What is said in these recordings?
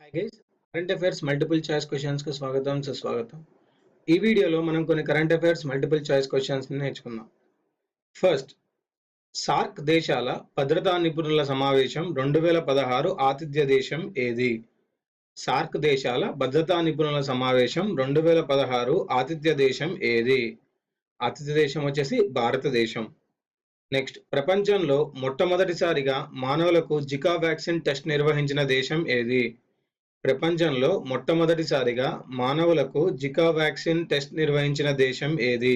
Hi guys, current affairs multiple choice questions కు స్వాగతం సుస్వాగతం. ఈ వీడియోలో మనం కొన్ని current affairs multiple choice questions ని నేర్చుకుందాం. ఫస్ట్, సార్క్ దేశాల భద్రతా నిపుణుల సమావేశం 2016 ఆతిథ్య దేశం ఏది? సార్క్ దేశాల భద్రతా నిపుణుల సమావేశం 2016 ఆతిథ్య దేశం ఏది? ఆతిథ్య దేశం వచ్చేసి భారతదేశం. నెక్స్ట్, ప్రపంచంలో మొట్టమొదటిసారిగా మానవులకు జికా వ్యాక్సిన్ టెస్ట్ నిర్వహించిన దేశం ఏది? ప్రపంచంలో మొట్టమొదటిసారిగా మానవులకు జికా వ్యాక్సిన్ టెస్ట్ నిర్వహించిన దేశం ఏది?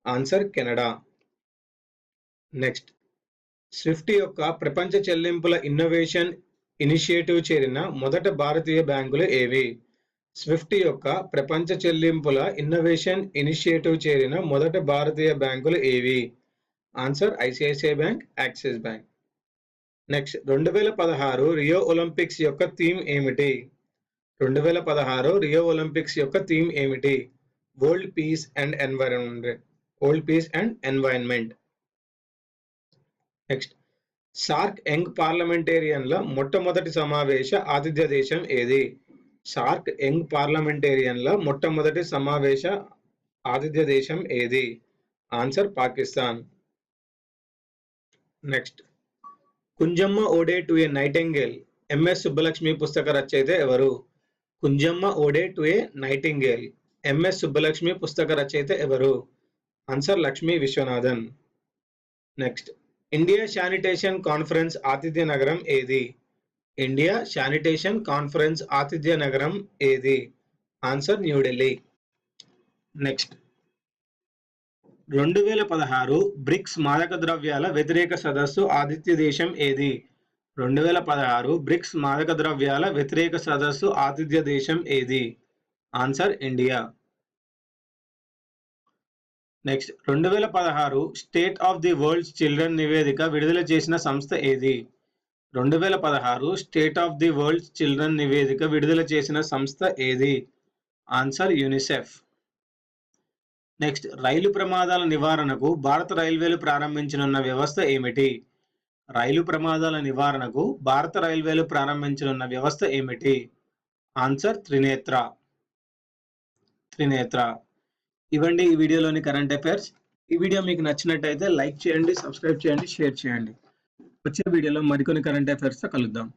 Answer Canada. నెక్స్ట్, స్విఫ్ట్ యొక్క ప్రపంచ చెల్లింపుల ఇన్నోవేషన్ ఇనిషియేటివ్ చేరిన మొదటి భారతీయ బ్యాంకులు ఏవి? స్విఫ్ట్ యొక్క ప్రపంచ చెల్లింపుల ఇన్నోవేషన్ ఇనిషియేటివ్ చేరిన మొదటి భారతీయ బ్యాంకులు ఏవి? Answer ICICI bank, Axis bank. Next, 2016 Rio Olympics యొక్క థీమ్ ఏమిటి? 2016 రియో ఒలింపిక్స్ యొక్క థీమ్ ఏమిటి? World peace and environment. World peace and environment. Next, SAARC young పార్లమెంటేరియన్ల మొట్టమొదటి సమావేశ ఆతిథ్య దేశం ఏది? సార్క్ యంగ్ పార్లమెంటేరియన్ల మొట్టమొదటి సమావేశ ఆతిథ్య దేశం ఏది? Answer Pakistan. Next, Kunjamma ode to a nightingale MS Subbulakshmi పుస్తక రచయిత ఎవరు? Kunjamma ode to a nightingale MS Subbulakshmi పుస్తక రచయిత ఎవరు? Answer Lakshmi Vishwanathan. Next, India sanitation conference ఆతిథ్య నగరం ఏది? ఇండియా శానిటేషన్ కాన్ఫరెన్స్ ఆతిథ్య నగరం ఏది? ఆన్సర్ న్యూఢిల్లీ. నెక్స్ట్, 2016 బ్రిక్స్ మాదక ద్రవ్యాల వ్యతిరేక సదస్సు ఆతిథ్య దేశం ఏది? 2016 బ్రిక్స్ మాదక ద్రవ్యాల వ్యతిరేక సదస్సు ఆతిథ్య దేశం ఏది? Answer India. Next, 2016 state of the world's children నివేదిక విడుదల చేసిన సంస్థ ఏది? 2016 state of the world's children నివేదిక విడుదల చేసిన సంస్థ ఏది? Answer UNICEF. నెక్స్ట్, రైలు ప్రమాదాల నివారణకు భారత రైల్వేలు ప్రారంభించనున్న వ్యవస్థ ఏమిటి? రైలు ప్రమాదాల నివారణకు భారత రైల్వేలు ప్రారంభించనున్న వ్యవస్థ ఏమిటి? ఆన్సర్ త్రినేత్ర. ఇవండి ఈ వీడియోలోని కరెంట్ అఫైర్స్. ఈ వీడియో మీకు నచ్చినట్టయితే లైక్ చేయండి, సబ్స్క్రైబ్ చేయండి, షేర్ చేయండి. వచ్చే వీడియోలో మరికొన్ని కరెంట్ అఫైర్స్తో కలుద్దాం.